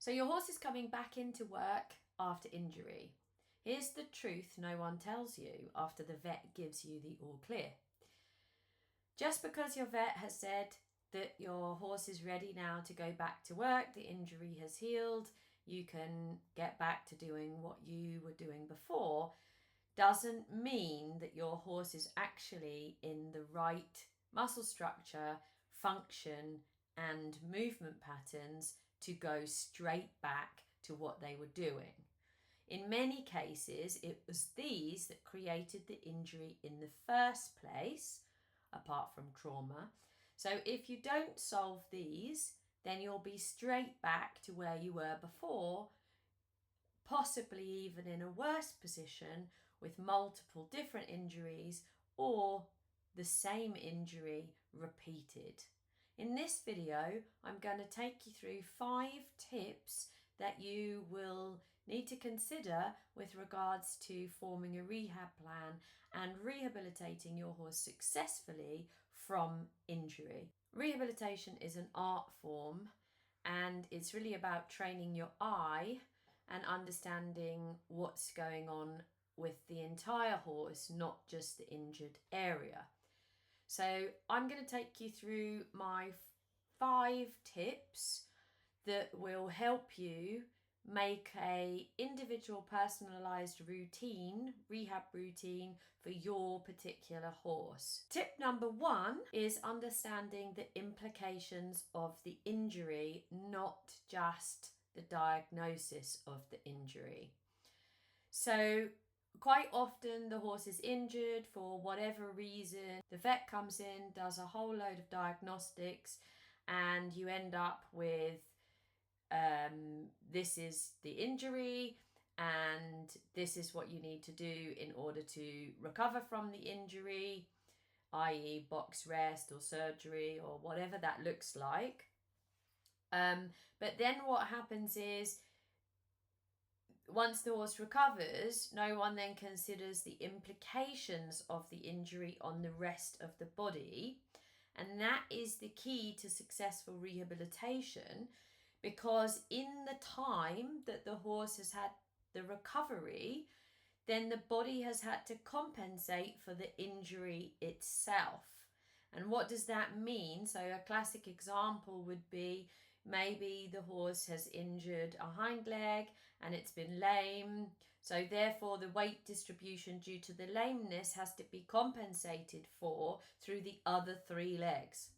So your horse is coming back into work after injury. Here's the truth no one tells you after the vet gives you the all clear. Just because your vet has said that your horse is ready now to go back to work, the injury has healed, you can get back to doing what you were doing before, doesn't mean that your horse is actually in the right muscle structure, function, and movement patterns to go straight back to what they were doing. In many cases, it was these that created the injury in the first place, apart from trauma. So if you don't solve these, then you'll be straight back to where you were before, possibly even in a worse position with multiple different injuries or the same injury repeated. In this video, I'm going to take you through 5 tips that you will need to consider with regards to forming a rehab plan and rehabilitating your horse successfully from injury. Rehabilitation is an art form, and it's really about training your eye and understanding what's going on with the entire horse, not just the injured area. So I'm going to take you through my 5 tips that will help you make a individual personalised routine, rehab routine for your particular horse. Tip number 1 is understanding the implications of the injury, not just the diagnosis of the injury. So quite often the horse is injured for whatever reason. The vet comes in, does a whole load of diagnostics, and you end up with this is the injury and this is what you need to do in order to recover from the injury, i.e. box rest or surgery or whatever that looks like. But then what happens is, once the horse recovers, no one then considers the implications of the injury on the rest of the body. And that is the key to successful rehabilitation, because in the time that the horse has had the recovery, then the body has had to compensate for the injury itself. And what does that mean? So a classic example would be, maybe the horse has injured a hind leg and it's been lame. So therefore the weight distribution due to the lameness has to be compensated for through the other 3 legs.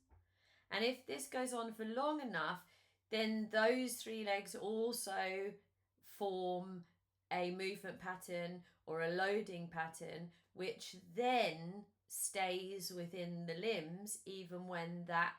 And if this goes on for long enough, then those 3 legs also form a movement pattern or a loading pattern, which then stays within the limbs even when that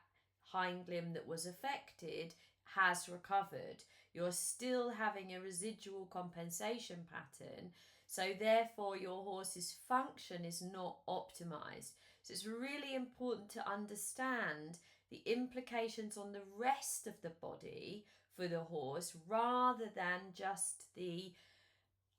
hind limb that was affected has recovered. You're still having a residual compensation pattern, so therefore your horse's function is not optimized. So it's really important to understand the implications on the rest of the body for the horse, rather than just the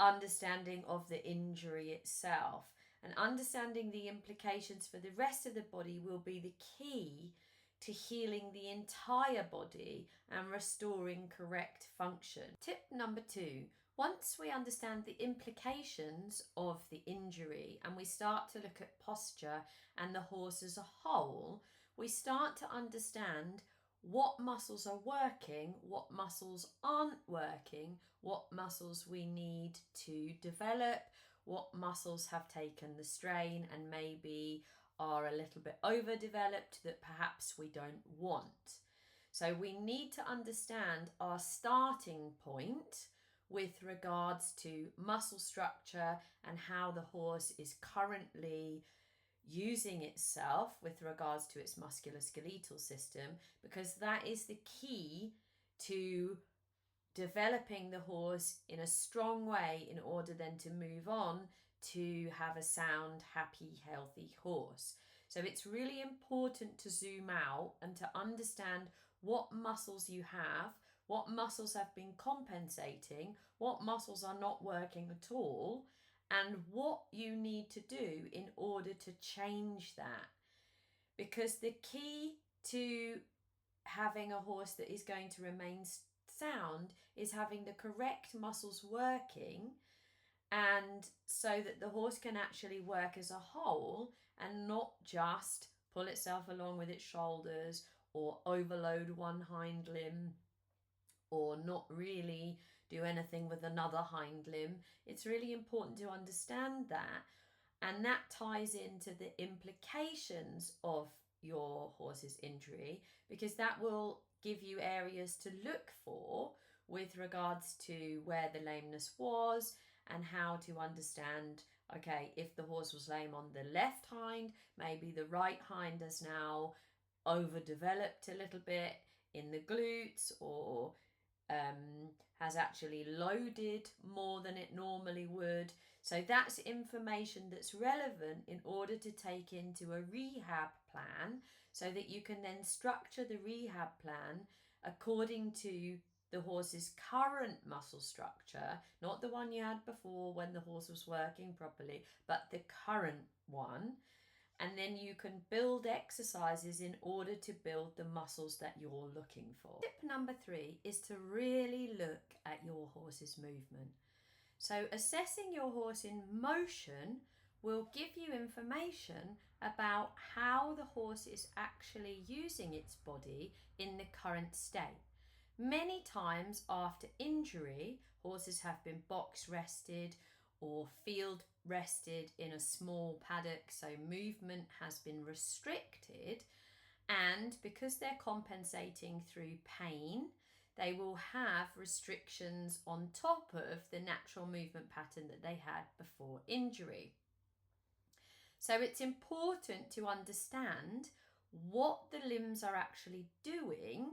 understanding of the injury itself. And understanding the implications for the rest of the body will be the key to healing the entire body and restoring correct function. Tip number 2. Once we understand the implications of the injury and we start to look at posture and the horse as a whole, we start to understand what muscles are working, what muscles aren't working, what muscles we need to develop, what muscles have taken the strain and maybe are a little bit overdeveloped that perhaps we don't want. So we need to understand our starting point with regards to muscle structure and how the horse is currently using itself with regards to its musculoskeletal system, because that is the key to developing the horse in a strong way in order then to move on to have a sound, happy, healthy horse. So it's really important to zoom out and to understand what muscles you have, what muscles have been compensating, what muscles are not working at all, and what you need to do in order to change that. Because the key to having a horse that is going to remain sound is having the correct muscles working, and so that the horse can actually work as a whole and not just pull itself along with its shoulders or overload one hind limb or not really do anything with another hind limb. It's really important to understand that, and that ties into the implications of your horse's injury, because that will give you areas to look for with regards to where the lameness was and how to understand, okay, if the horse was lame on the left hind, maybe the right hind has now overdeveloped a little bit in the glutes, or has actually loaded more than it normally would. So that's information that's relevant in order to take into a rehab plan, so that you can then structure the rehab plan according to the horse's current muscle structure, not the one you had before when the horse was working properly, but the current one. And then you can build exercises in order to build the muscles that you're looking for. Tip number 3 is to really look at your horse's movement. So assessing your horse in motion will give you information about how the horse is actually using its body in the current state. Many times after injury, horses have been box rested or field rested in a small paddock, so movement has been restricted, and because they're compensating through pain, they will have restrictions on top of the natural movement pattern that they had before injury. So it's important to understand what the limbs are actually doing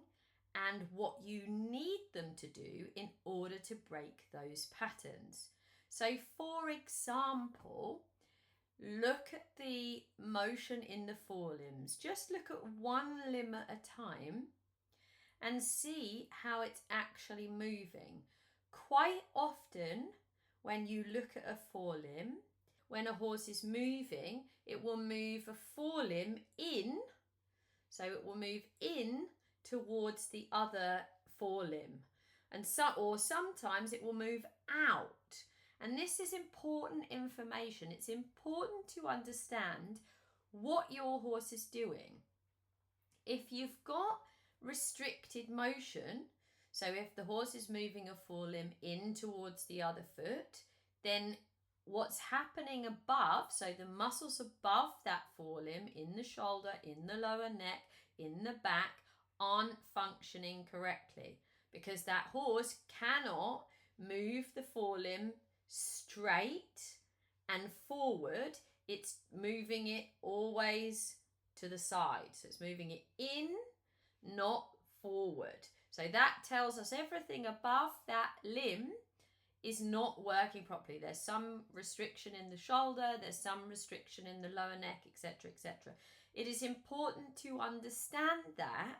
and what you need them to do in order to break those patterns. So for example, look at the motion in the forelimbs. Just look at one limb at a time and see how it's actually moving. Quite often, when you look at a forelimb, when a horse is moving, it will move a forelimb in, so it will move in towards the other forelimb, or sometimes it will move out. And this is important information. It's important to understand what your horse is doing. If you've got restricted motion, so if the horse is moving a forelimb in towards the other foot, then what's happening above, so the muscles above that forelimb, in the shoulder, in the lower neck, in the back, aren't functioning correctly, because that horse cannot move the forelimb straight and forward. It's moving it always to the side, so it's moving it in, not forward. So that tells us everything above that limb is not working properly. There's some restriction in the shoulder, there's some restriction in the lower neck, etc., etc. It is important to understand that,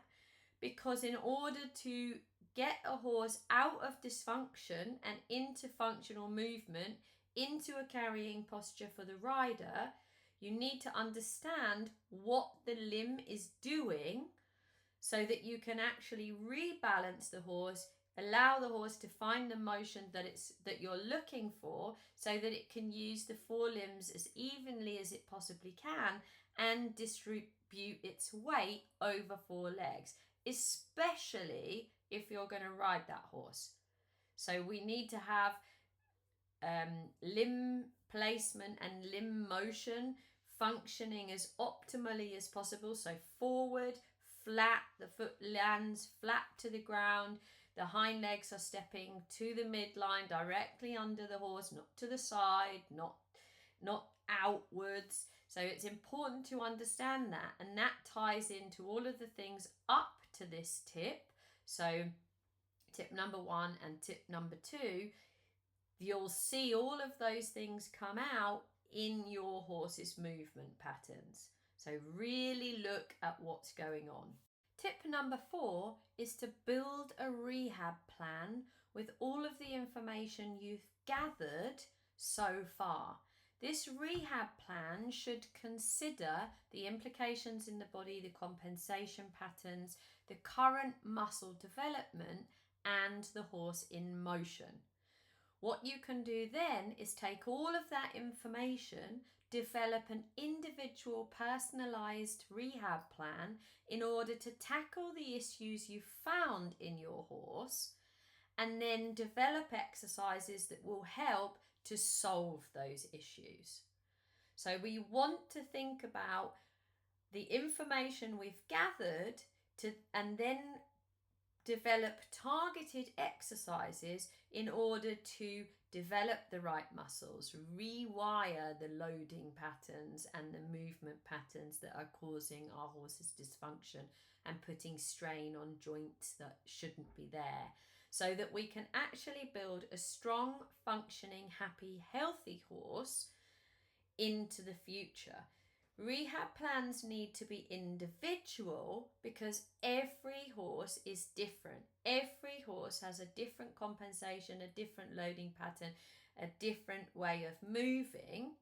because in order to get a horse out of dysfunction and into functional movement, into a carrying posture for the rider, you need to understand what the limb is doing, so that you can actually rebalance the horse, allow the horse to find the motion that you're looking for, so that it can use the forelimbs as evenly as it possibly can and distribute its weight over 4 legs, especially if you're going to ride that horse. So we need to have limb placement and limb motion functioning as optimally as possible. So forward, flat, the foot lands flat to the ground, the hind legs are stepping to the midline directly under the horse, not to the side, not outwards. So it's important to understand that, and that ties into all of the things up to this tip. So tip number 1 and tip number 2, you'll see all of those things come out in your horse's movement patterns. So really look at what's going on. Tip number 4 is to build a rehab plan with all of the information you've gathered so far. This rehab plan should consider the implications in the body, the compensation patterns, the current muscle development, and the horse in motion. What you can do then is take all of that information, develop an individual personalised rehab plan in order to tackle the issues you found in your horse, and then develop exercises that will help to solve those issues. So we want to think about the information we've gathered and then develop targeted exercises in order to develop the right muscles, rewire the loading patterns and the movement patterns that are causing our horse's dysfunction and putting strain on joints that shouldn't be there, so that we can actually build a strong, functioning, happy, healthy horse into the future. Rehab plans need to be individual because every horse is different. Every horse has a different compensation, a different loading pattern, a different way of moving,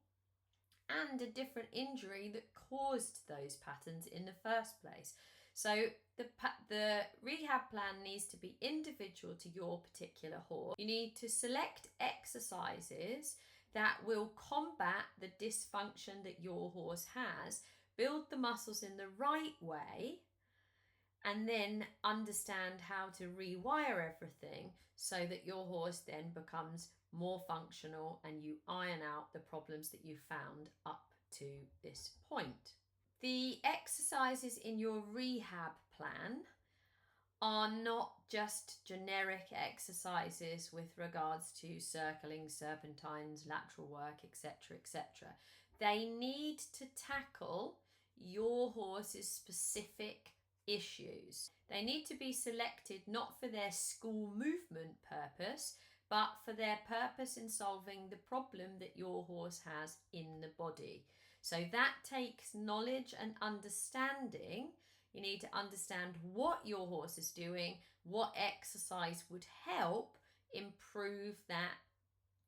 and a different injury that caused those patterns in the first place. So the rehab plan needs to be individual to your particular horse. You need to select exercises that will combat the dysfunction that your horse has, build the muscles in the right way, and then understand how to rewire everything so that your horse then becomes more functional and you iron out the problems that you found up to this point. The exercises in your rehab plan are not just generic exercises with regards to circling, serpentines, lateral work, etc., etc. They need to tackle your horse's specific issues. They need to be selected not for their school movement purpose, but for their purpose in solving the problem that your horse has in the body. So that takes knowledge and understanding. You need to understand what your horse is doing, what exercise would help improve that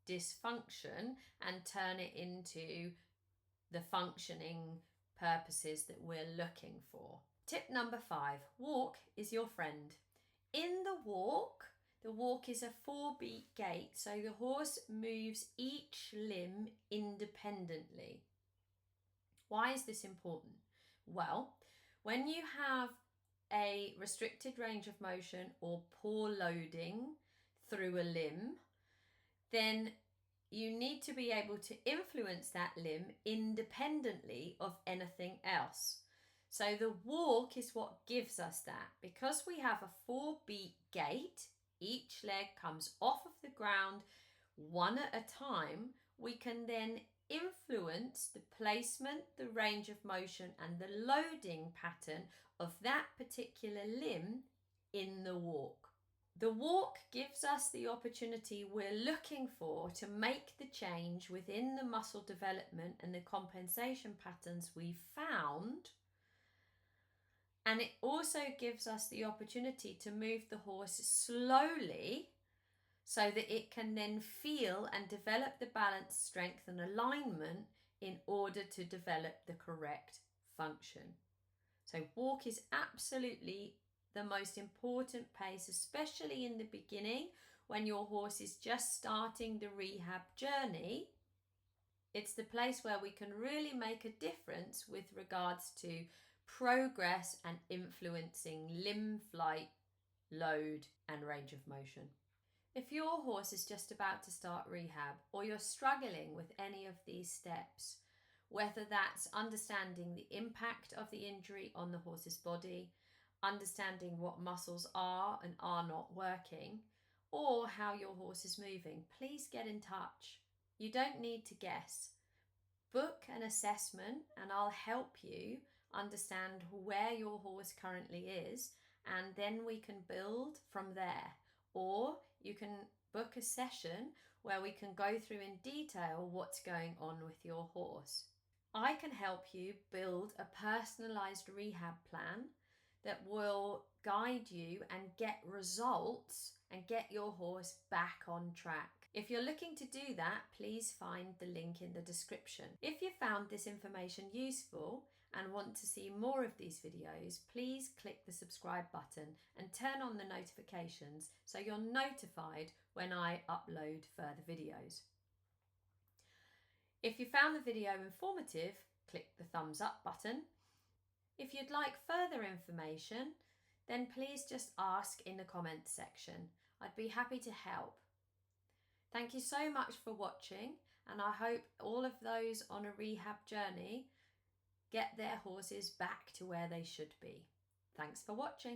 dysfunction and turn it into the functioning purposes that we're looking for. Tip number 5, walk is your friend. In the walk is a 4-beat gait, so the horse moves each limb independently. Why is this important? Well, when you have a restricted range of motion or poor loading through a limb, then you need to be able to influence that limb independently of anything else. So the walk is what gives us that. Because we have a 4-beat gait, each leg comes off of the ground one at a time, we can then influence the placement, the range of motion and the loading pattern of that particular limb in the walk. The walk gives us the opportunity we're looking for to make the change within the muscle development and the compensation patterns we've found. And it also gives us the opportunity to move the horse slowly so that it can then feel and develop the balance, strength and alignment in order to develop the correct function. So walk is absolutely the most important pace, especially in the beginning when your horse is just starting the rehab journey. It's the place where we can really make a difference with regards to progress and influencing limb flight, load and range of motion. If your horse is just about to start rehab or you're struggling with any of these steps, whether that's understanding the impact of the injury on the horse's body, understanding what muscles are and are not working, or how your horse is moving, please get in touch. You don't need to guess. Book an assessment and I'll help you understand where your horse currently is, and then we can build from there. Or you can book a session where we can go through in detail what's going on with your horse. I can help you build a personalised rehab plan that will guide you and get results and get your horse back on track. If you're looking to do that, please find the link in the description. If you found this information useful and want to see more of these videos, please click the subscribe button and turn on the notifications so you're notified when I upload further videos. If you found the video informative, click the thumbs up button. If you'd like further information, then please just ask in the comments section. I'd be happy to help. Thank you so much for watching, and I hope all of those on a rehab journey get their horses back to where they should be. Thanks for watching.